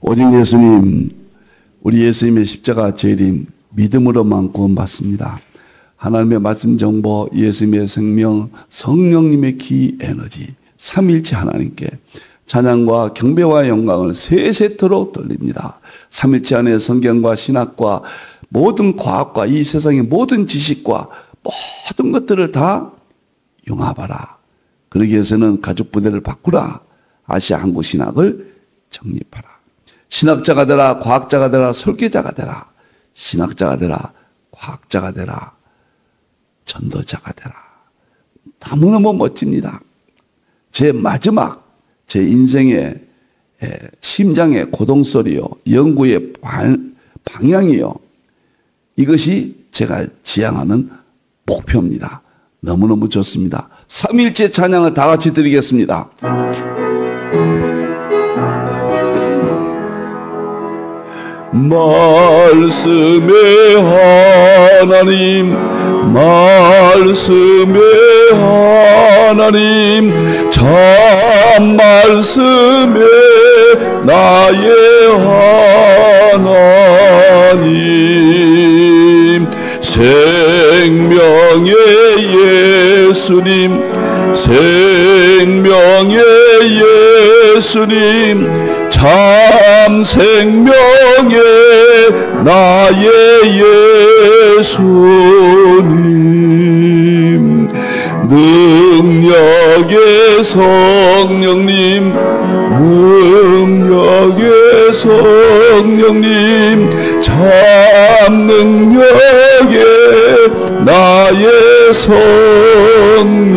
오직 예수님, 우리 예수님의 십자가 재림, 믿음으로만 구원받습니다. 하나님의 말씀 정보, 예수님의 생명, 성령님의 기 에너지, 삼일체 하나님께 찬양과 경배와 영광을 세세토록 돌립니다. 삼일체 안에 성경과 신학과 모든 과학과 이 세상의 모든 지식과 모든 것들을 다 융합하라. 그러기 위해서는 가죽부대를 바꾸라. 아시아 한국 신학을 정립하라. 신학자가 되라, 과학자가 되라, 설계자가 되라. 신학자가 되라, 과학자가 되라, 전도자가 되라. 너무너무 멋집니다. 제 마지막, 제 인생의 심장의 고동소리요, 연구의 방향이요, 이것이 제가 지향하는 목표입니다. 너무너무 좋습니다. 삼일째 찬양을 다 같이 드리겠습니다. 말씀의 하나님, 말씀의 하나님, 참 말씀의 나의 하나님, 생명의 예수님, 생명의 예수님, 참 생명의 나의 예수님, 능력의 성령님, 능력의 성령님, 참 능력의 나의 성령님,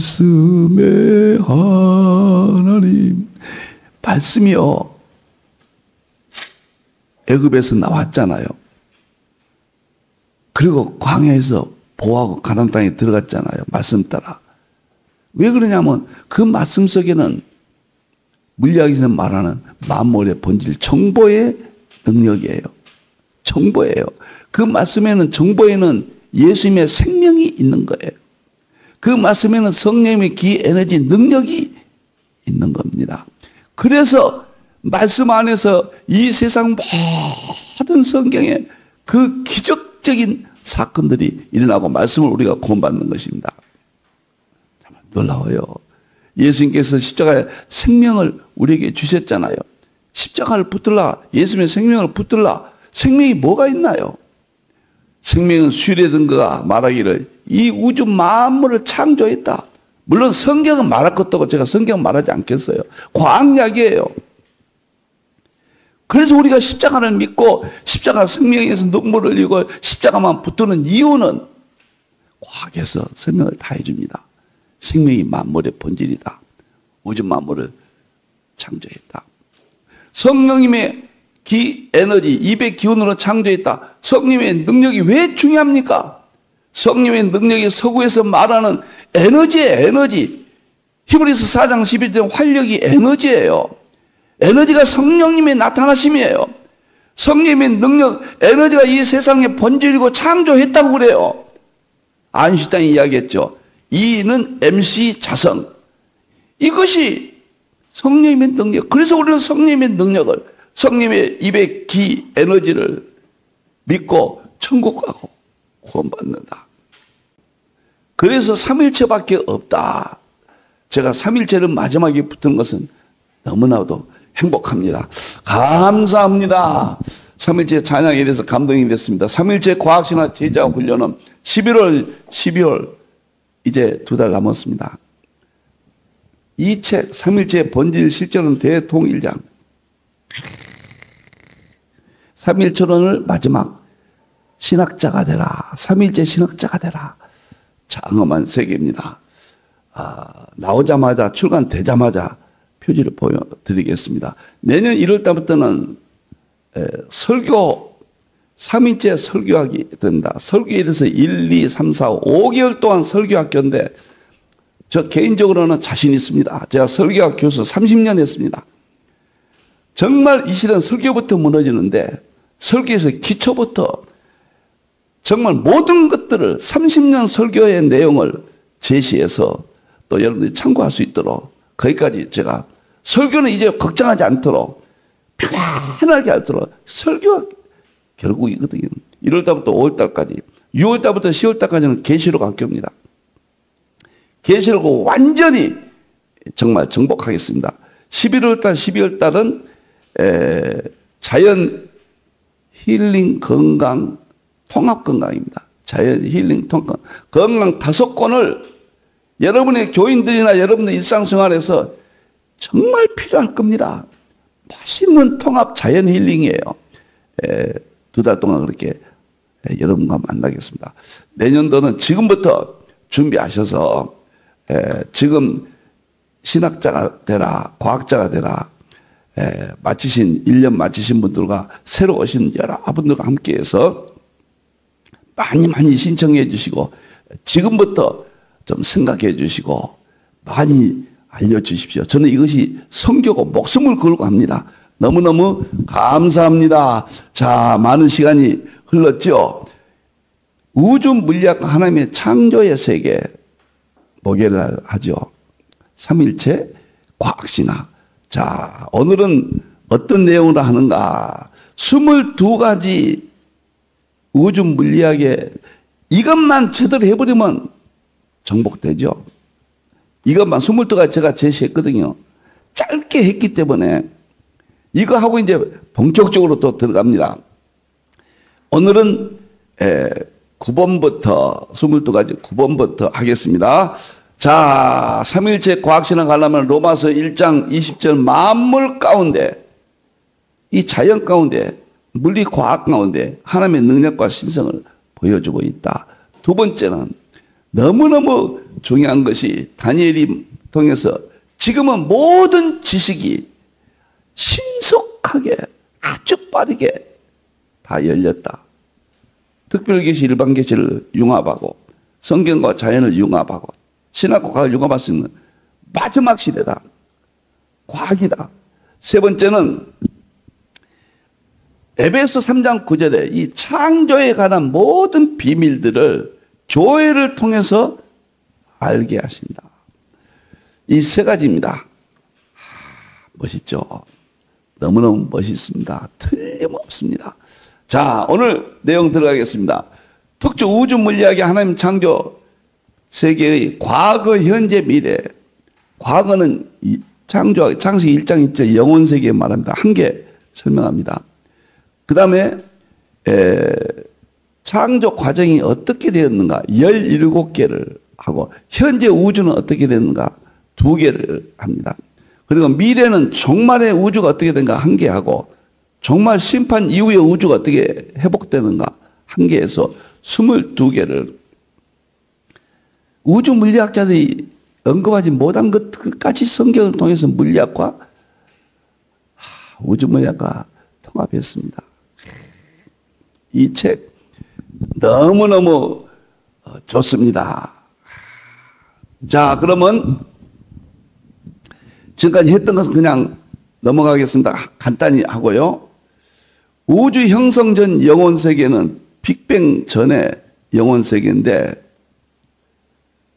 말씀의 하나님. 말씀이요, 애굽에서 나왔잖아요. 그리고 광야에서 보호하고 가나안 땅에 들어갔잖아요. 말씀 따라. 왜 그러냐면 그 말씀 속에는 물리학에서 말하는 만물의 본질, 정보의 능력이에요. 정보예요. 그 말씀에는, 정보에는 예수님의 생명이 있는 거예요. 그 말씀에는 성령의 기, 에너지, 능력이 있는 겁니다. 그래서 말씀 안에서 이 세상 모든 성경에 그 기적적인 사건들이 일어나고 말씀을 우리가 구원받는 것입니다. 정말 놀라워요. 예수님께서 십자가에 생명을 우리에게 주셨잖아요. 십자가를 붙들라, 예수님의 생명을 붙들라. 생명이 뭐가 있나요? 생명은 수레던 그가 말하기를 이 우주 만물을 창조했다. 물론 성경은 말할 것도 없고 제가 성경은 말하지 않겠어요. 과학약이에요. 그래서 우리가 십자가를 믿고 십자가 생명에서 눈물을 흘리고 십자가만 붙드는 이유는 과학에서 설명을 다 해줍니다. 생명이 만물의 본질이다. 우주 만물을 창조했다. 성령님의 에너지, 입의 기운으로 창조했다. 성령님의 능력이 왜 중요합니까? 성령님의 능력이 서구에서 말하는 에너지예요, 에너지. 히브리서 4장 11절 활력이 에너지예요. 에너지가 성령님의 나타나심이에요. 성령님의 능력, 에너지가 이 세상의 본질이고 창조했다고 그래요. 아인슈타인이 이야기했죠. E는 MC 자성. 이것이 성령님의 능력. 그래서 우리는 성령님의 능력을, 성령님의 입의 기, 에너지를 믿고 천국 가고 구원받는다. 그래서 삼일체밖에 없다. 제가 삼일체를 마지막에 붙은 것은 너무나도 행복합니다. 감사합니다. 삼일체 찬양에 대해서 감동이 됐습니다. 삼일체 과학신화 제자 훈련은 11월, 12월 이제 2달 남았습니다. 이 책 삼일체 본질 실존은 대통일장, 삼일체론을 마지막 신학자가 되라. 삼일체 신학자가 되라. 장엄한 세계입니다. 나오자마자 출간되자마자 표지를 보여드리겠습니다. 내년 1월 달부터는 설교, 3일째 설교하기 됩니다. 설교에 대해서 1, 2, 3, 4, 5개월 동안 설교학교인데 저 개인적으로는 자신 있습니다. 제가 설교학 교수 30년 했습니다. 정말 이 시대는 설교부터 무너지는데 설교에서 기초부터 정말 모든 것들을 30년 설교의 내용을 제시해서 또 여러분들이 참고할 수 있도록 거기까지 제가 설교는 이제 걱정하지 않도록 편안하게 하도록 설교가 결국이거든요. 1월달부터 5월달까지 6월달부터 10월달까지는 계시록 학교입니다. 계시록을 완전히 정말 정복하겠습니다. 11월달 12월달은 자연 힐링 건강 통합 건강입니다. 자연 힐링 통합 건강 5권을 여러분의 교인들이나 여러분의 일상생활에서 정말 필요할 겁니다. 맛있는 통합 자연 힐링이에요. 2달 동안 그렇게 여러분과 만나겠습니다. 내년도는 지금부터 준비하셔서 지금 신학자가 되라, 과학자가 되라, 1년 마치신 분들과 새로 오신 여러분들과 함께해서 많이 신청해 주시고 지금부터 좀 생각해 주시고 많이 알려주십시오. 저는 이것이 선교고 목숨을 걸고 합니다. 너무너무 감사합니다. 자, 많은 시간이 흘렀죠. 우주 물리학과 하나님의 창조의 세계 목요일 하죠. 삼일체 과학신학. 자, 오늘은 어떤 내용으로 하는가? 22가지 우주 물리학의 이것만 제대로 해버리면 정복되죠. 이것만 22가지 제가 제시했거든요. 짧게 했기 때문에 이거 하고 이제 본격적으로 또 들어갑니다. 오늘은 9번부터 22가지 9번부터 하겠습니다. 자, 삼일체 과학신학 가려면 로마서 1장 20절 만물 가운데 이 자연 가운데 물리 과학 가운데 하나님의 능력과 신성을 보여주고 있다. 두 번째는 너무너무 중요한 것이 다니엘이 통해서 지금은 모든 지식이 신속하게 아주 빠르게 다 열렸다. 특별계시 일반계시를 융합하고 성경과 자연을 융합하고 신학과 과학을 융합할 수 있는 마지막 시대다. 과학이다. 세 번째는 에베소 3장 9절에 이 창조에 관한 모든 비밀들을 교회를 통해서 알게 하신다. 이 세 가지입니다. 멋있죠? 너무너무 멋있습니다. 틀림없습니다. 자, 오늘 내용 들어가겠습니다. 특주 우주 물리학의 하나님 창조 세계의 과거, 현재, 미래. 과거는 창조, 창세기 1장 1절 영혼 세계 말합니다. 한 개 설명합니다. 그 다음에 창조 과정이 어떻게 되었는가 17개를 하고 현재 우주는 어떻게 되는가 2개를 합니다. 그리고 미래는 종말의 우주가 어떻게 되는가 1개 하고 종말 심판 이후의 우주가 어떻게 회복되는가 1개에서 22개를 우주 물리학자들이 언급하지 못한 것까지 성경을 통해서 물리학과 우주 물리학과 통합했습니다. 이 책 너무너무 좋습니다. 자, 그러면 지금까지 했던 것은 그냥 넘어가겠습니다. 간단히 하고요. 우주 형성 전 영혼 세계는 빅뱅 전의 영혼 세계인데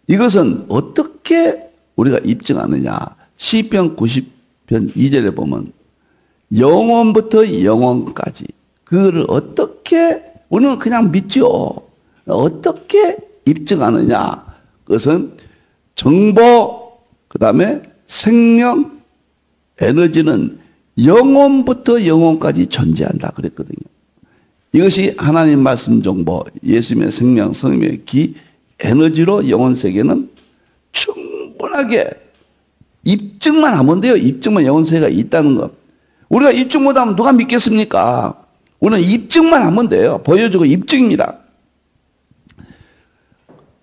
이것은 어떻게 우리가 입증하느냐. 시편 90편 2절에 보면 영혼부터 영혼까지 그거를 어떻게 우리는 그냥 믿죠. 어떻게 입증하느냐. 그것은 정보, 그 다음에 생명, 에너지는 영혼부터 영혼까지 존재한다 그랬거든요. 이것이 하나님 말씀 정보, 예수님의 생명, 성령의 기, 에너지로 영혼 세계는 충분하게 입증만 하면 돼요. 입증만 영혼 세계가 있다는 것. 우리가 입증 못하면 누가 믿겠습니까? 우리는 입증만 하면 돼요. 보여주고 입증입니다.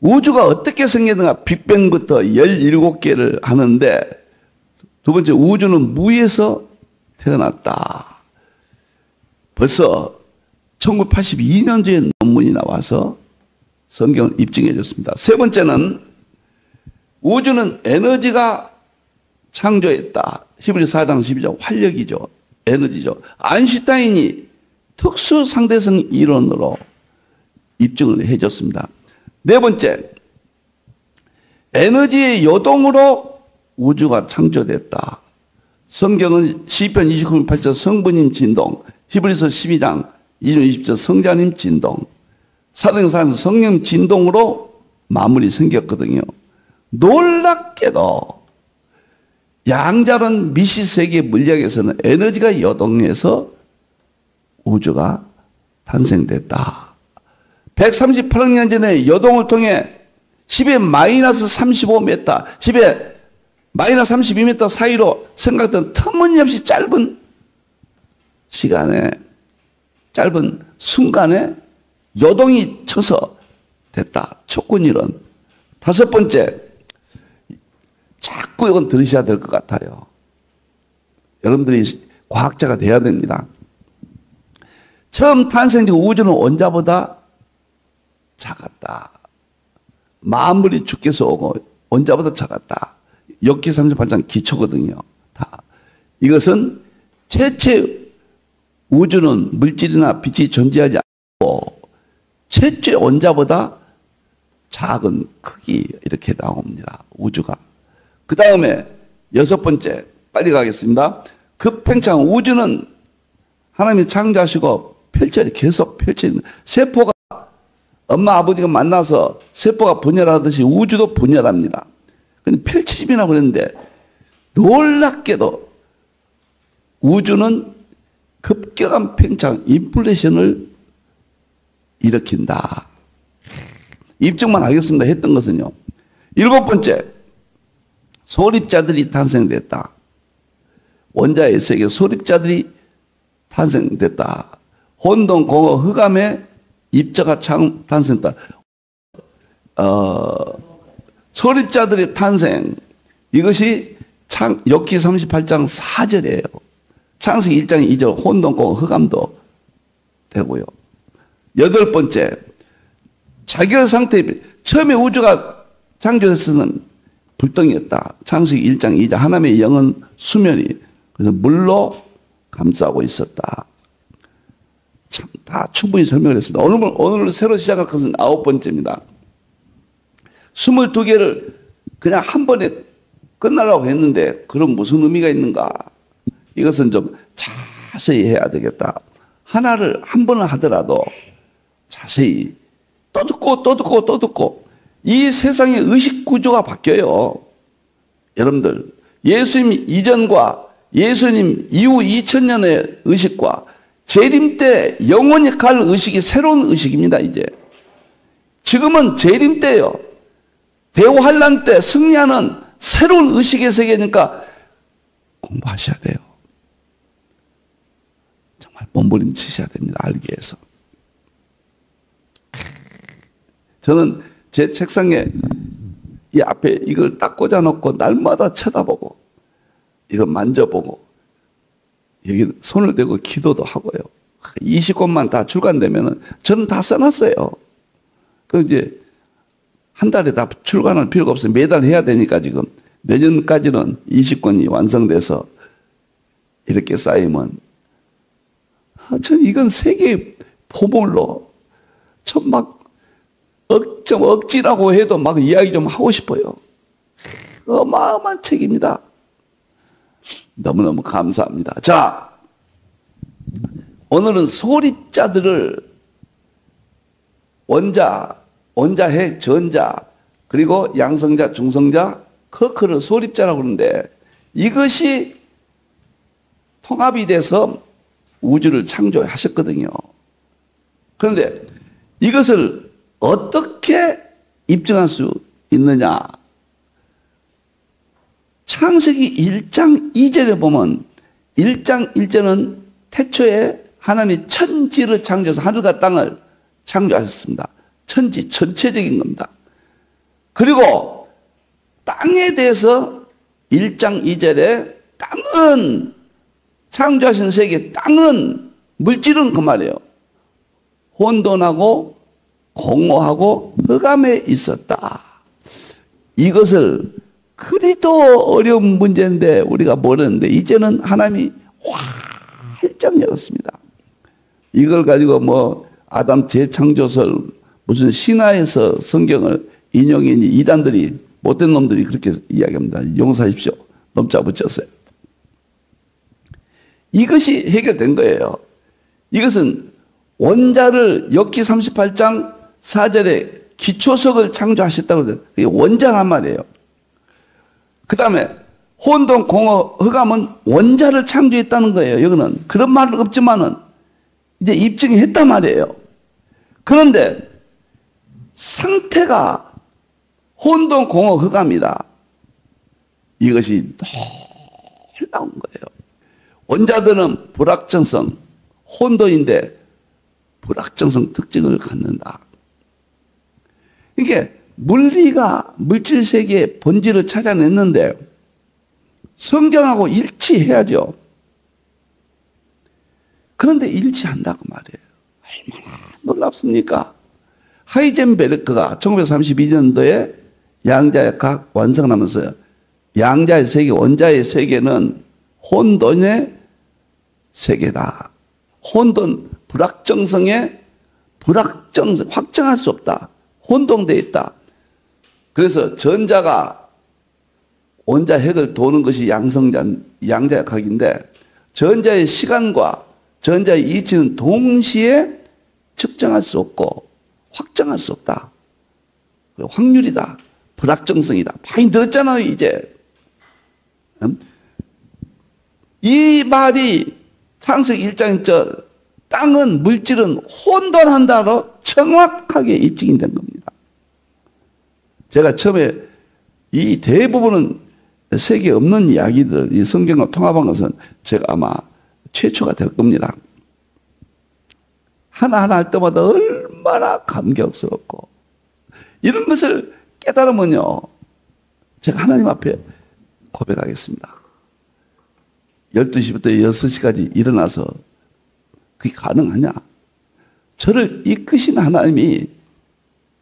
우주가 어떻게 생겼는가 빅뱅부터 17개를 하는데 두 번째 우주는 무에서 태어났다. 벌써 1982년도에 논문이 나와서 성경을 입증해 줬습니다. 세 번째는 우주는 에너지가 창조했다. 히브리서 4장 12절 활력이죠. 에너지죠. 아인슈타인이 특수 상대성 이론으로 입증을 해줬습니다. 네 번째, 에너지의 요동으로 우주가 창조됐다. 성경은 시편 29편 8절 성부님 진동, 히브리서 12장 20절 성자님 진동, 사도행전에서 성령 진동으로 만물이 생겼거든요. 놀랍게도 양자론 미시세계 물리학에서는 에너지가 요동해서 우주가 탄생됐다. 138억 년 전에 요동을 통해 10의 마이너스 35m, 10의 마이너스 32m 사이로 생각했던 터무니없이 짧은 시간에, 짧은 순간에 요동이 쳐서 됐다. 촉근이론. 다섯 번째, 자꾸 이건 들으셔야 될 것 같아요. 여러분들이 과학자가 돼야 됩니다. 처음 탄생된 우주는 원자보다 작았다. 만물이 주께서 오고 원자보다 작았다. 욥기 38장 기초거든요. 다. 이것은 최초의 우주는 물질이나 빛이 존재하지 않고 최초의 원자보다 작은 크기 이렇게 나옵니다. 우주가. 그 다음에 여섯 번째 빨리 가겠습니다. 급팽창 우주는 하나님이 창조하시고 계속 펼쳐지는 세포가 엄마 아버지가 만나서 세포가 분열하듯이 우주도 분열합니다. 근데 펼쳐짐이라고 그랬는데 놀랍게도 우주는 급격한 팽창, 인플레이션을 일으킨다. 입증만 하겠습니다. 했던 것은요. 일곱 번째, 소립자들이 탄생됐다. 원자의 세계 소립자들이 탄생됐다. 혼돈, 공허, 흑암의 입자가 탄생했다. 소립자들의 탄생, 이것이 욥기 38장 4절이에요. 창세기 1장 2절 혼돈, 공허, 흑암도 되고요. 여덟 번째, 자결 상태, 처음에 우주가 창조됐으면 불덩이였다. 창세기 1장 2절 하나님의 영은 수면이 그래서 물로 감싸고 있었다. 참 다 충분히 설명을 했습니다. 오늘 새로 시작할 것은 아홉 번째입니다. 22개를 그냥 한 번에 끝나려고 했는데 그럼 무슨 의미가 있는가? 이것은 좀 자세히 해야 되겠다. 하나를 한 번을 하더라도 자세히 또 듣고 이 세상의 의식 구조가 바뀌어요. 여러분들 예수님 이전과 예수님 이후 2000년의 의식과 재림 때 영원히 갈 의식이 새로운 의식입니다. 이제 지금은 재림 때요. 대환란 때 승리하는 새로운 의식의 세계니까 공부하셔야 돼요. 정말 몸부림치셔야 됩니다. 알기 위해서. 저는 제 책상에 이 앞에 이걸 딱 꽂아놓고 날마다 쳐다보고 이걸 만져보고 여기 손을 대고 기도도 하고요. 20권만 다 출간되면은 저는 다 써놨어요. 그 이제 한 달에 다 출간할 필요가 없어요. 매달 해야 되니까 지금 내년까지는 20권이 완성돼서 이렇게 쌓이면 전 이건 세계 보물로 전 막 억지라고 해도 막 이야기 좀 하고 싶어요. 어마어마한 책입니다. 너무너무 감사합니다. 자, 오늘은 소립자들을 원자핵, 전자, 그리고 양성자, 중성자, 커크를 소립자라고 그러는데 이것이 통합이 돼서 우주를 창조하셨거든요. 그런데 이것을 어떻게 입증할 수 있느냐? 창세기 1장 2절에 보면 1장 1절은 태초에 하나님이 천지를 창조해서 하늘과 땅을 창조하셨습니다. 천지 전체적인 겁니다. 그리고 땅에 대해서 1장 2절에 땅은 창조하신 세계, 땅은 물질은 그 말이에요. 혼돈하고 공허하고 흑암에 있었다. 이것을 그리도 어려운 문제인데 우리가 모르는데 이제는 하나님이 활짝 열었습니다. 이걸 가지고 뭐 아담 재창조설 무슨 신화에서 성경을 인용인 이단들이, 못된 놈들이 그렇게 이야기합니다. 용서하십시오. 넘자 붙였어요. 이것이 해결된 거예요. 이것은 원자를 욥기 38장 4절에 기초석을 창조하셨다고 그러죠. 그게 원자란 말이에요. 그 다음에 혼돈, 공허, 흑암은 원자를 창조했다는 거예요. 여기는 그런 말은 없지만은 이제 입증이 했단 말이에요. 그런데 상태가 혼돈, 공허, 흑암이다. 이것이 놀라운 거예요. 원자들은 불확정성, 혼돈인데 불확정성 특징을 갖는다. 이게 물리가 물질 세계의 본질을 찾아냈는데 성경하고 일치해야죠. 그런데 일치한다고 말이에요. 얼마나 놀랍습니까? 하이젠베르크가 1932년도에 양자의 각 완성을 하면서 양자의 세계, 원자의 세계는 혼돈의 세계다. 혼돈, 불확정성의 불확정성, 확정할 수 없다. 혼동되어 있다. 그래서 전자가 원자 핵을 도는 것이 양자의 각인데 전자의 시간과 전자의 이치는 동시에 측정할 수 없고 확정할 수 없다. 확률이다. 불확정성이다. 많이 들었잖아요, 이제. 이 말이 창세기 1장 1절 땅은 물질은 혼돈한다로 정확하게 입증이 된 겁니다. 제가 처음에 이 대부분은 세계에 없는 이야기들, 이 성경과 통합한 것은 제가 아마 최초가 될 겁니다. 하나하나 할 때마다 얼마나 감격스럽고 이런 것을 깨달으면요, 제가 하나님 앞에 고백하겠습니다. 12시부터 6시까지 일어나서 그게 가능하냐? 저를 이끄신 하나님이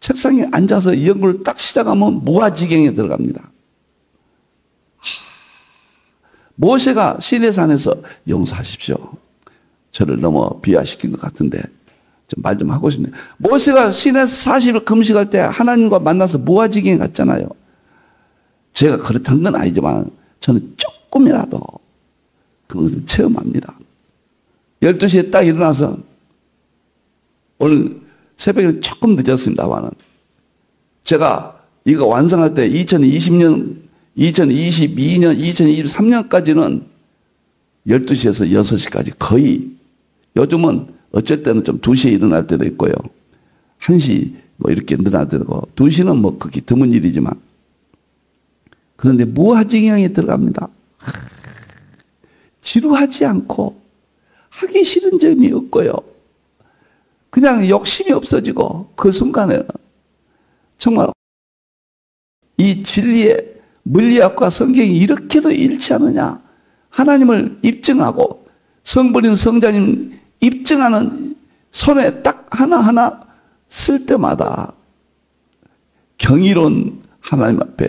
책상에 앉아서 이 연구를 딱 시작하면 무아지경에 들어갑니다. 모세가 시내산에서 용서하십시오. 저를 너무 비하시킨 것 같은데 좀 말 좀 하고 싶네요. 모세가 시내에서 40일 금식할 때 하나님과 만나서 무아지경에 갔잖아요. 제가 그렇다는 건 아니지만 저는 조금이라도 그것을 체험합니다. 12시에 딱 일어나서 오늘 새벽에 조금 늦었습니다만은 제가 이거 완성할 때 2020년, 2022년, 2023년까지는 12시에서 6시까지 거의, 요즘은 어쩔 때는 좀 2시에 일어날 때도 있고요. 1시 뭐 이렇게 늘어날 때도 있고 2시는 뭐 그렇게 드문 일이지만 그런데 무아지경에 들어갑니다. 지루하지 않고 하기 싫은 점이 없고요. 그냥 욕심이 없어지고 그 순간에는 정말 이 진리의 물리학과 성경이 이렇게도 일치하느냐, 하나님을 입증하고 성부님, 성자님 입증하는 손에 딱 하나하나 쓸 때마다 경이로운 하나님 앞에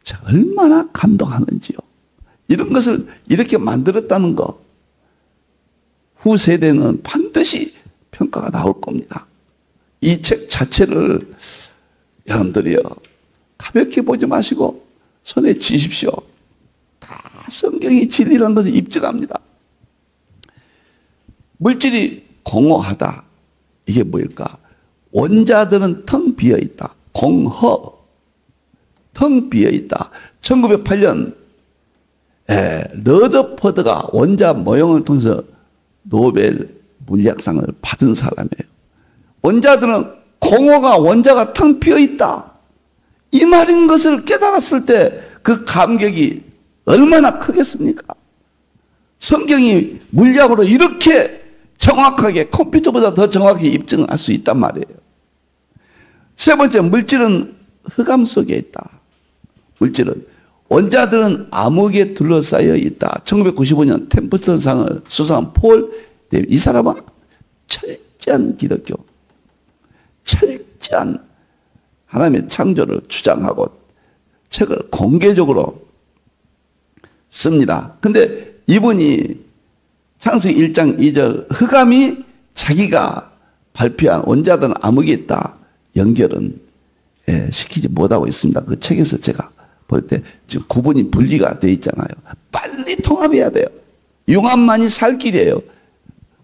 제가 얼마나 감동하는지요. 이런 것을 이렇게 만들었다는 거, 후세대는 반드시 평가가 나올 겁니다. 이 책 자체를 여러분들이요, 가볍게 보지 마시고 손에 쥐십시오. 다 성경이 진리라는 것을 입증합니다. 물질이 공허하다. 이게 뭐일까? 원자들은 텅 비어있다. 공허. 텅 비어있다. 1908년 러더퍼드가 원자 모형을 통해서 노벨 물리학상을 받은 사람이에요. 원자들은 공허가, 원자가 텅 비어있다. 이 말인 것을 깨달았을 때 그 감격이 얼마나 크겠습니까? 성경이 물리학으로 이렇게 정확하게, 컴퓨터보다 더 정확하게 입증할 수 있단 말이에요. 세 번째, 물질은 흑암 속에 있다. 물질은, 원자들은 암흑에 둘러싸여 있다. 1995년 템플턴상을 수상한 폴 데이비스, 이 사람은 철저한 기독교, 철저한 하나님의 창조를 주장하고 책을 공개적으로 씁니다. 근데 이분이 창세기 1장 2절 흑암이 자기가 발표한 원자들은 암흑이 있다. 연결은 시키지 못하고 있습니다. 그 책에서 제가 볼 때 지금 구분이 분리가 돼 있잖아요. 빨리 통합해야 돼요. 융합만이 살 길이에요.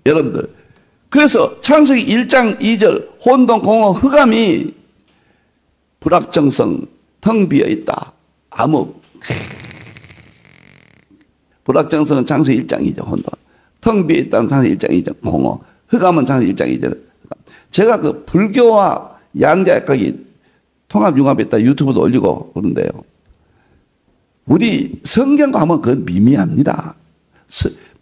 여러분들. 그래서 창세기 1장 2절 혼돈, 공허, 흑암이 불확정성, 텅 비어 있다. 암흑. 불확정성은 창세기 1장 2절 혼돈. 텅 비어 있다는 창세기 1장 2절 공허. 흑암은 창세기 1장 2절. 제가 그 불교와 양자역학이 통합융합했다 유튜브도 올리고 그런데요. 우리 성경과 하면 그건 미미합니다.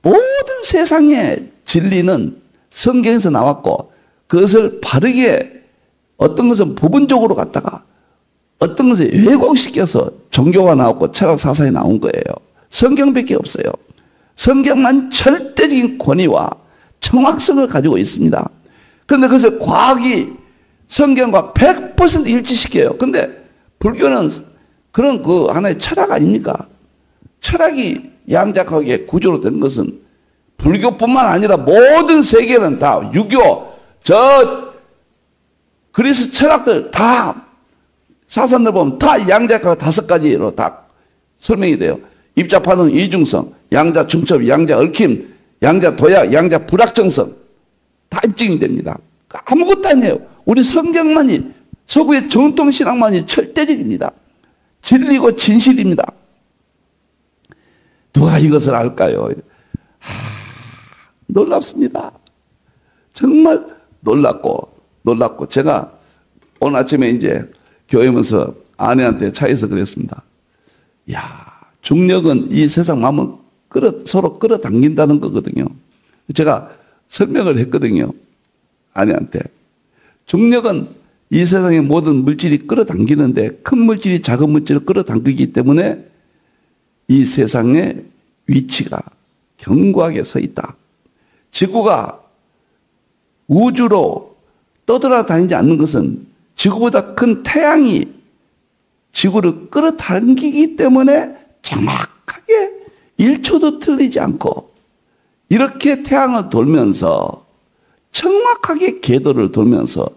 모든 세상의 진리는 성경에서 나왔고 그것을 바르게 어떤 것은 부분적으로 갖다가 어떤 것을 왜곡시켜서 종교가 나왔고 철학 사상이 나온 거예요. 성경밖에 없어요. 성경만 절대적인 권위와 정확성을 가지고 있습니다. 그런데 그것을 과학이 성경과 100% 일치시켜요. 근데 불교는 그런 그 하나의 철학 아닙니까? 철학이 양자역학의 구조로 된 것은 불교뿐만 아니라 모든 세계는 다 유교, 그리스 철학들 다 사상들 보면 다 양자역학 5가지로 다 설명이 돼요. 입자 파동 이중성, 양자 중첩, 양자 얽힘, 양자 도약, 양자 불확정성 다 입증이 됩니다. 아무것도 아니에요. 우리 성경만이 서구의 정통신학만이 절대적입니다. 진리고 진실입니다. 누가 이것을 알까요? 놀랍습니다. 정말 놀랍고 제가 오늘 아침에 이제 교회 오면서 아내한테 차에서 그랬습니다. 야, 중력은 이 세상 마음을 서로 끌어당긴다는 거거든요. 제가 설명을 했거든요. 아내한테. 중력은 이 세상의 모든 물질이 끌어당기는데 큰 물질이 작은 물질을 끌어당기기 때문에 이 세상의 위치가 견고하게 서 있다. 지구가 우주로 떠돌아다니지 않는 것은 지구보다 큰 태양이 지구를 끌어당기기 때문에 정확하게 1초도 틀리지 않고 이렇게 태양을 돌면서 정확하게 궤도를 돌면서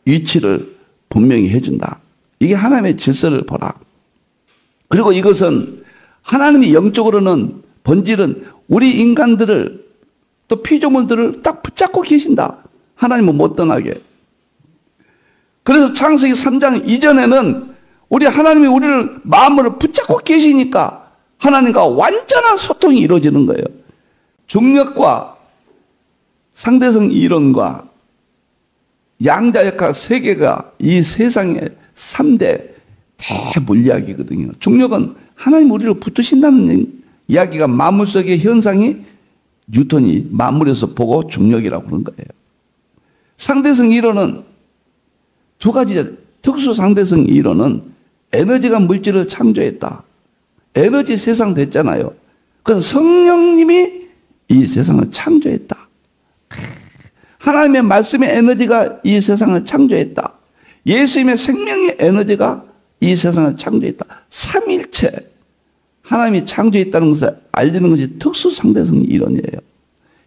위치를 분명히 해준다. 이게 하나님의 질서를 보라. 그리고 이것은 하나님이 영적으로는 본질은 우리 인간들을 또 피조물들을 딱 붙잡고 계신다. 하나님은 못 떠나게. 그래서 창세기 3장 이전에는 우리 하나님이 우리를 마음을 붙잡고 계시니까 하나님과 완전한 소통이 이루어지는 거예요. 중력과 상대성 이론과 양자역학 세계가 이 세상의 3대 대물리학이거든요. 중력은 하나님 우리를 붙드신다는 이야기가 만물 속의 현상이 뉴턴이 만물에서 보고 중력이라고 그런 거예요. 상대성 이론은 두 가지 특수 상대성 이론은 에너지가 물질을 창조했다. 에너지 세상 됐잖아요. 그래서 성령님이 이 세상을 창조했다. 하나님의 말씀의 에너지가 이 세상을 창조했다. 예수님의 생명의 에너지가 이 세상을 창조했다. 삼일체 하나님이 창조했다는 것을 알리는 것이 특수 상대성 이론이에요.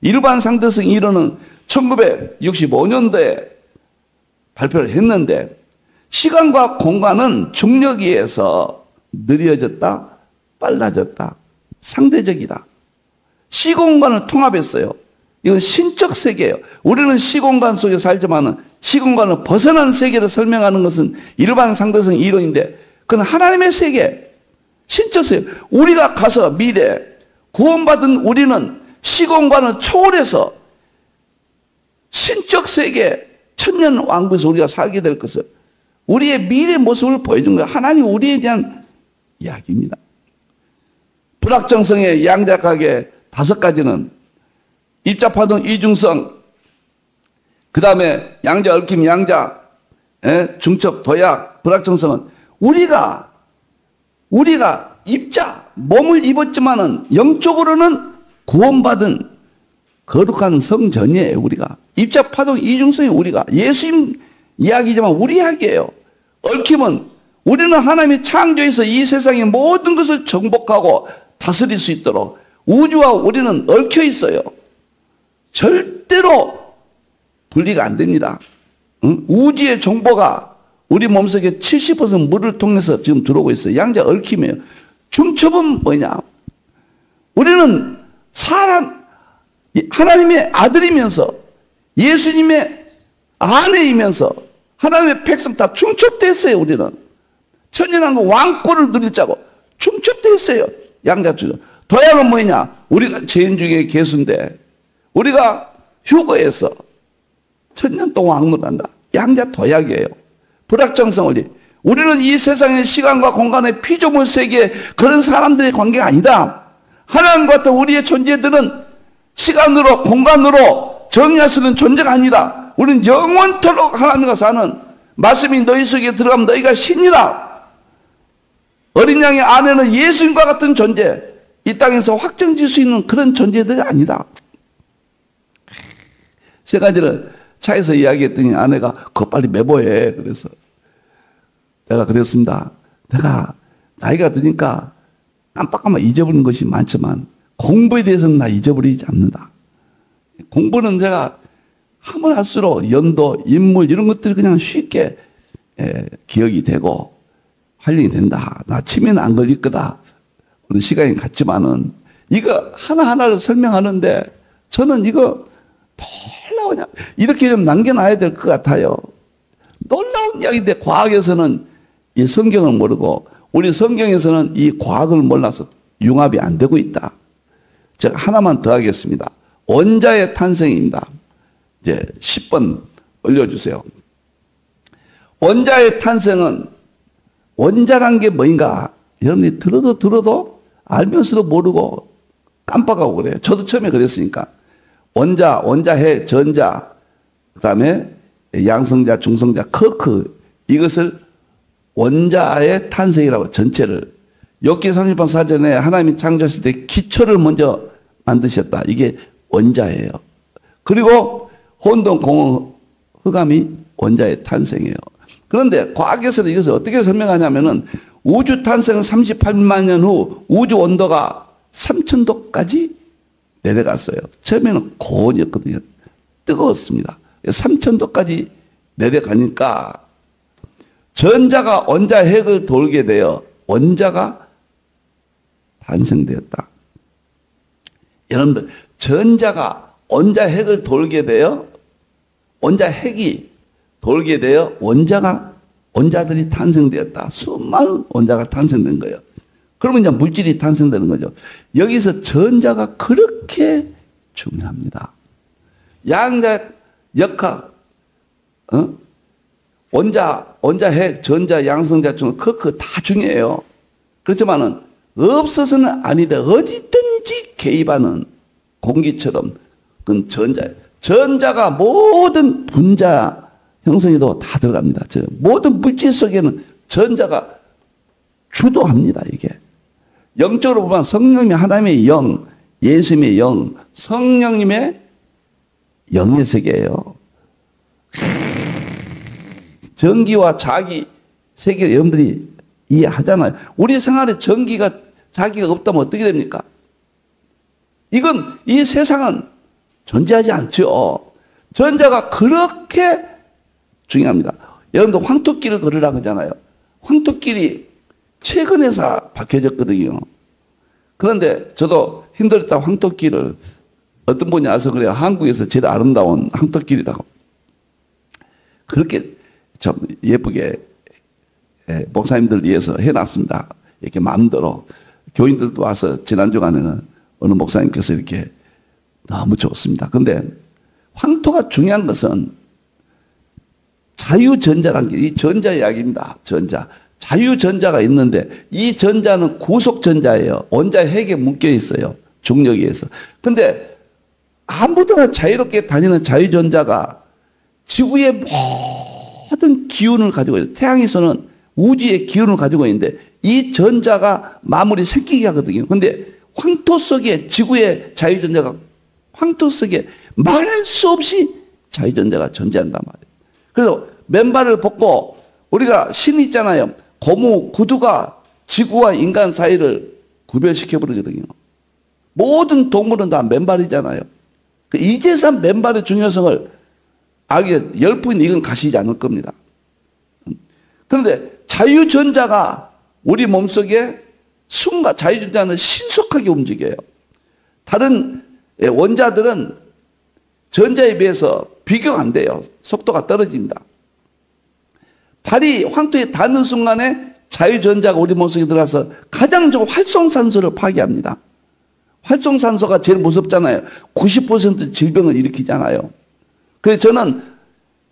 일반 상대성 이론은 1965년도에 발표를 했는데 시간과 공간은 중력에 의해서 느려졌다, 빨라졌다, 상대적이다. 시공간을 통합했어요. 이건 신적 세계예요. 우리는 시공간 속에 살지만 시공간을 벗어난 세계를 설명하는 것은 일반 상대성 이론인데 그건 하나님의 세계, 신적 세계. 우리가 가서 미래 구원받은 우리는 시공간을 초월해서 신적 세계 천년 왕국에서 우리가 살게 될 것을 우리의 미래 모습을 보여준 거예요. 하나님 우리에 대한 이야기입니다. 불확정성의 양자역학의 5가지는 입자파동 이중성, 그 다음에 양자 얽힘, 양자 중첩, 도약, 불확정성은 우리가 입자, 몸을 입었지만은 영적으로는 구원받은 거룩한 성전이에요. 우리가 입자파동 이중성이 우리가 예수님 이야기지만 우리 이야기예요. 얽힘은 우리는 하나님이 창조해서 이 세상의 모든 것을 정복하고 다스릴 수 있도록 우주와 우리는 얽혀 있어요. 절대로 분리가 안 됩니다. 응? 우주의 정보가 우리 몸속에 70% 물을 통해서 지금 들어오고 있어요. 양자 얽힘이에요. 중첩은 뭐냐? 우리는 하나님의 아들이면서 예수님의 아내이면서 하나님의 백성 다 중첩됐어요. 우리는 천연왕국 왕권을 누릴 자고 중첩됐어요. 양자주죠. 도약은 뭐냐? 우리가 죄인 중에 개수인데 우리가 휴거해서 천년 동안 왕노란다. 양자 도약이에요. 불확정성 원리. 우리는 이 세상의 시간과 공간의 피조물 세계에 그런 사람들의 관계가 아니다. 하나님과 같은 우리의 존재들은 시간으로 공간으로 정의할 수 있는 존재가 아니다. 우리는 영원토록 하나님과 사는 말씀이 너희 속에 들어가면 너희가 신이라. 어린 양의 아내는 예수님과 같은 존재, 이 땅에서 확정질 수 있는 그런 존재들이 아니다. 세 가지를 차에서 이야기했더니 아내가 그거 빨리 메모해. 그래서 내가 그랬습니다. 내가 나이가 드니까 깜빡깜빡 잊어버리는 것이 많지만 공부에 대해서는 나 잊어버리지 않는다. 공부는 제가 하면 할수록 연도, 인물 이런 것들이 그냥 쉽게 기억이 되고 활용이 된다. 나 치매는 안 걸릴 거다. 그런 시간이 갔지만은 이거 하나하나를 설명하는데 저는 이거 놀라우냐. 이렇게 좀 남겨놔야 될 것 같아요. 놀라운 이야기인데 과학에서는 이 성경을 모르고 우리 성경에서는 이 과학을 몰라서 융합이 안 되고 있다. 제가 하나만 더 하겠습니다. 원자의 탄생입니다. 이제 10번 올려주세요. 원자의 탄생은 원자란 게 뭐인가? 여러분이 들어도 알면서도 모르고 깜빡하고 그래요. 저도 처음에 그랬으니까. 원자, 원자핵, 전자, 그 다음에 양성자, 중성자, 커크 이것을 원자의 탄생이라고 전체를 욥기 30편 사전에 하나님이 창조하실 때 기초를 먼저 만드셨다. 이게 원자예요. 그리고 혼돈, 공허, 흑암이 원자의 탄생이에요. 그런데 과학에서는 이것을 어떻게 설명하냐면은 우주 탄생 38만 년 후 우주 온도가 3000도까지 내려갔어요. 처음에는 고온이었거든요. 뜨거웠습니다. 3000도까지 내려가니까 전자가 원자핵을 돌게 되어 원자가 탄생되었다. 여러분들 전자가 원자핵을 돌게 되어 원자핵이 돌게 되어 원자들이 탄생되었다. 수많은 원자가 탄생된 거예요. 그러면 이제 물질이 탄생되는 거죠. 여기서 전자가 그렇게 중요합니다. 양자, 역학, 원자핵, 전자, 양성자, 커크 다 중요해요. 그렇지만은 없어서는 아니다. 어디든지 개입하는 공기처럼 그건 전자예요. 전자가 모든 분자 형성에도 다 들어갑니다. 모든 물질 속에는 전자가 주도합니다. 이게 영적으로 보면 성령님이 하나님의 영, 예수님의 영, 성령님의 영의 세계예요. 전기와 자기 세계를 여러분들이 이해하잖아요. 우리 생활에 전기가 자기가 없다면 어떻게 됩니까? 이건 이 세상은 존재하지 않죠. 전자가 그렇게 중요합니다. 여러분들 황토길을 걸으라 그러잖아요. 황토길이 최근에서 밝혀졌거든요. 그런데 저도 힘들었다 황토길을 어떤 분이 와서 그래요. 한국에서 제일 아름다운 황토길이라고. 그렇게 참 예쁘게 목사님들 위해서 해놨습니다. 이렇게 마음대로. 교인들도 와서 지난주간에는 어느 목사님께서 이렇게 너무 좋습니다. 그런데 황토가 중요한 것은 자유전자라는 게 이 전자 이야기입니다. 전자. 자유전자가 있는데 이 전자는 구속전자예요. 원자핵에 묶여 있어요. 중력에 의해서. 근데 아무데나 자유롭게 다니는 자유전자가 지구의 모든 기운을 가지고 있어요. 태양에서는 우주의 기운을 가지고 있는데 이 전자가 마무리 생기게 하거든요. 근데 황토 속에 지구의 자유전자가 황토 속에 말할 수 없이 자유전자가 존재한단 말이에요. 그래서 맨발을 벗고 우리가 신이 있잖아요. 고무 구두가 지구와 인간 사이를 구별시켜버리거든요. 모든 동물은 다 맨발이잖아요. 이제서 맨발의 중요성을 악의 열풍이 이건 가시지 않을 겁니다. 그런데 자유전자가 우리 몸속에 자유전자는 신속하게 움직여요. 다른 원자들은 전자에 비해서 비교가 안 돼요. 속도가 떨어집니다. 발이 황토에 닿는 순간에 자유전자가 우리 몸속에 들어가서 가장 좋은 활성산소를 파괴합니다. 활성산소가 제일 무섭잖아요. 90% 질병을 일으키잖아요. 그래서 저는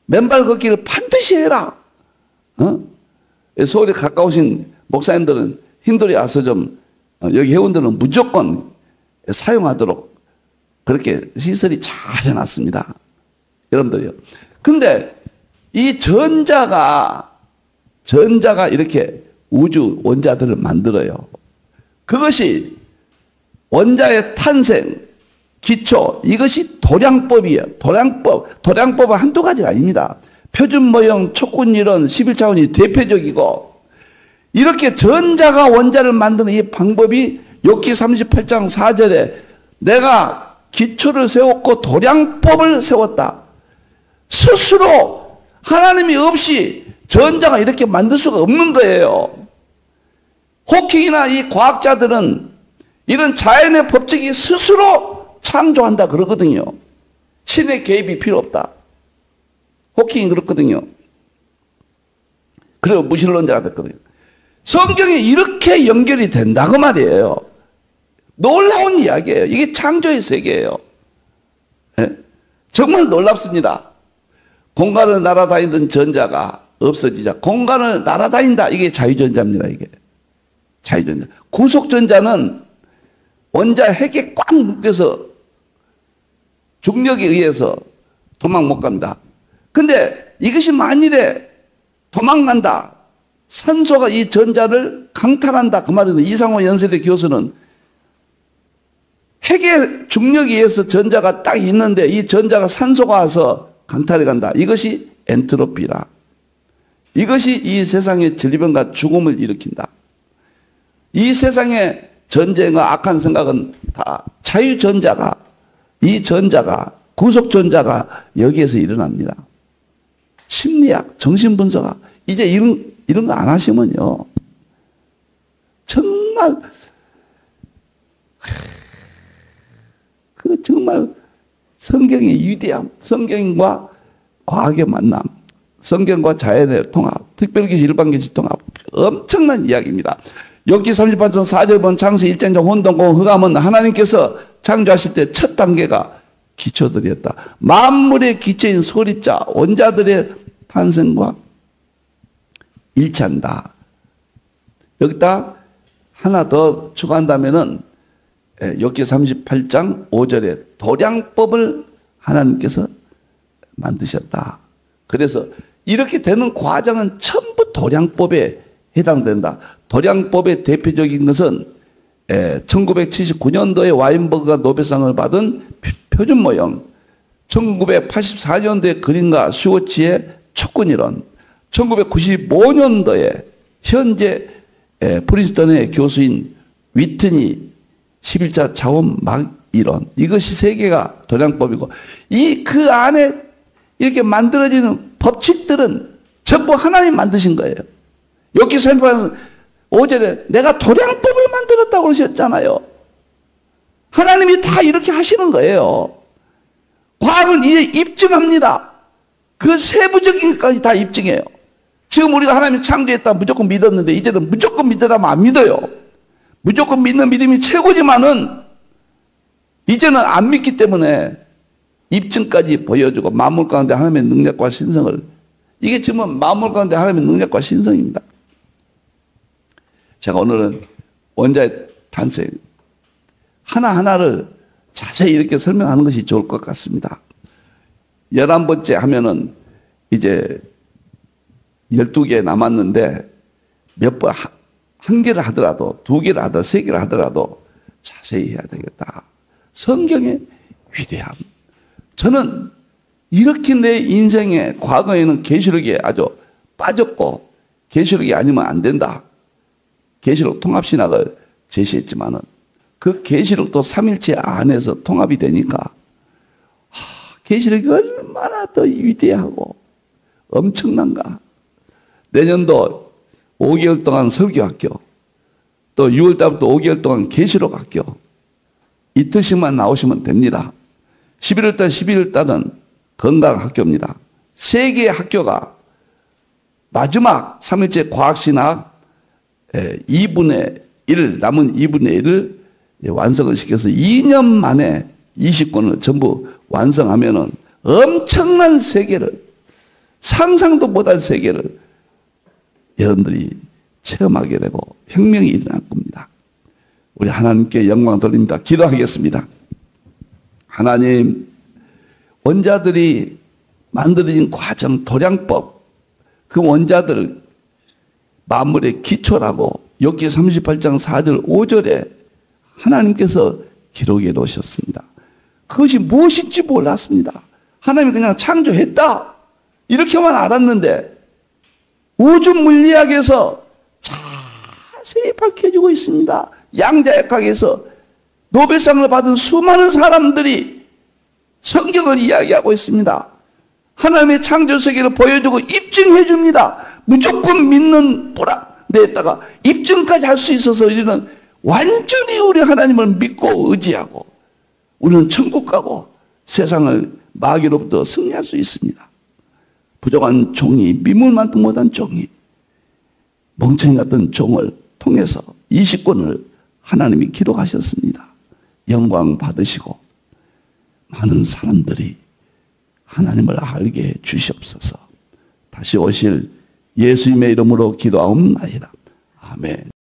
맨발 걷기를 반드시 해라. 서울에 가까우신 목사님들은 흰돌이 와서 좀 여기 회원들은 무조건 사용하도록 그렇게 시설이 잘 해놨습니다. 여러분들요. 근데 이 전자가 이렇게 우주 원자들을 만들어요. 그것이 원자의 탄생, 기초, 이것이 도량법이에요. 도량법은 한두 가지가 아닙니다. 표준 모형, 촉군 이론, 11차원이 대표적이고, 이렇게 전자가 원자를 만드는 이 방법이 욥기 38장 4절에 내가 기초를 세웠고 도량법을 세웠다. 스스로 하나님이 없이 전자가 이렇게 만들 수가 없는 거예요. 호킹이나 이 과학자들은 이런 자연의 법칙이 스스로 창조한다 그러거든요. 신의 개입이 필요 없다. 호킹이 그렇거든요. 그리고 무신론자가 됐거든요. 성경에 이렇게 연결이 된다고 말이에요. 놀라운 이야기예요. 이게 창조의 세계예요. 네? 정말 놀랍습니다. 공간을 날아다니던 전자가 없어지자 공간을 날아다닌다. 이게 자유전자입니다. 이게 자유전자. 구속전자는 원자 핵에 꽉 묶여서 중력에 의해서 도망 못 갑니다. 근데 이것이 만일에 도망간다. 산소가 이 전자를 강탈한다. 그 말은 이상호 연세대 교수는 핵의 중력에 의해서 전자가 딱 있는데 이 전자가 산소가 와서 강탈해 간다. 이것이 엔트로피라. 이것이 이 세상의 질병과 죽음을 일으킨다. 이 세상의 전쟁과 악한 생각은 다 자유전자가, 이 전자가, 구속전자가 여기에서 일어납니다. 심리학, 정신분석학, 이제 이런 거 안 하시면요. 정말, 정말 성경의 위대함, 성경과 과학의 만남, 성경과 자연의 통합, 특별계시, 일반계시 통합, 엄청난 이야기입니다. 욥기 38장 4절 본 창세 일장장 혼동공 흑암은 하나님께서 창조하실 때 첫 단계가 기초들이었다. 만물의 기초인 소립자, 원자들의 탄생과 일치한다. 여기다 하나 더 추가한다면은 욥기 38장 5절에 도량법을 하나님께서 만드셨다. 그래서 이렇게 되는 과정은 전부 도량법에 해당된다. 도량법의 대표적인 것은 1979년도에 와인버그가 노벨상을 받은 표준 모형, 1984년도에 그린과 슈워치의 촉근이론, 1995년도에 현재 프린스턴의 교수인 위트니 11차 차원 막 이론, 이것이 세 개가 도량법이고, 그 안에 이렇게 만들어지는 법칙들은 전부 하나님 만드신 거예요. 여기 선포하는 5절에 내가 도량법을 만들었다고 그러셨잖아요. 하나님이 다 이렇게 하시는 거예요. 과학은 이제 입증합니다. 그 세부적인 것까지 다 입증해요. 지금 우리가 하나님이 창조했다 무조건 믿었는데 이제는 무조건 믿으라면 안 믿어요. 무조건 믿는 믿음이 최고지만은 이제는 안 믿기 때문에 입증까지 보여주고 만물 가운데 하나님의 능력과 신성을, 이게 지금 만물 가운데 하나님의 능력과 신성입니다. 제가 오늘은 원자의 탄생 하나하나를 자세히 이렇게 설명하는 것이 좋을 것 같습니다. 11번째 하면은 이제 12개 남았는데 몇 번, 한 개를 하더라도, 두 개를 하더라도, 세 개를 하더라도 자세히 해야 되겠다. 성경의 위대함. 저는 이렇게 내 인생에, 과거에는 계시록에 아주 빠졌고 계시록이 아니면 안 된다. 계시록 통합신학을 제시했지만은 그 계시록도 삼일체 안에서 통합이 되니까 계시록이 얼마나 더 위대하고 엄청난가. 내년도 5개월 동안 설교학교, 또 6월 달부터 5개월 동안 계시록 학교 이틀씩만 나오시면 됩니다. 11월 달, 12월 달은 건강학교입니다. 세 개의 학교가 마지막 3일째 과학신학 2분의 1, 남은 2분의 1을 완성을 시켜서 2년 만에 20권을 전부 완성하면은 엄청난 세계를, 상상도 못할 세계를 여러분들이 체험하게 되고 혁명이 일어날 겁니다. 우리 하나님께 영광 돌립니다. 기도하겠습니다. 하나님, 원자들이 만들어진 과정, 도량법, 그 원자들 만물의 기초라고 욥기 38장 4절 5절에 하나님께서 기록해 놓으셨습니다. 그것이 무엇인지 몰랐습니다. 하나님이 그냥 창조했다 이렇게만 알았는데 우주 물리학에서 자세히 밝혀지고 있습니다. 양자역학에서 노벨상을 받은 수많은 사람들이 성경을 이야기하고 있습니다. 하나님의 창조 세계를 보여주고 입증해 줍니다. 무조건 믿는 데다가 입증까지 할 수 있어서 우리는 완전히 우리 하나님을 믿고 의지하고 우리는 천국 가고 세상을 마귀로부터 승리할 수 있습니다. 부족한 종이, 미물만도 못한 종이, 멍청이 같은 종을 통해서 20권을 하나님이 기록하셨습니다. 영광 받으시고 많은 사람들이 하나님을 알게 해 주시옵소서. 다시 오실 예수님의 이름으로 기도하옵나이다. 아멘.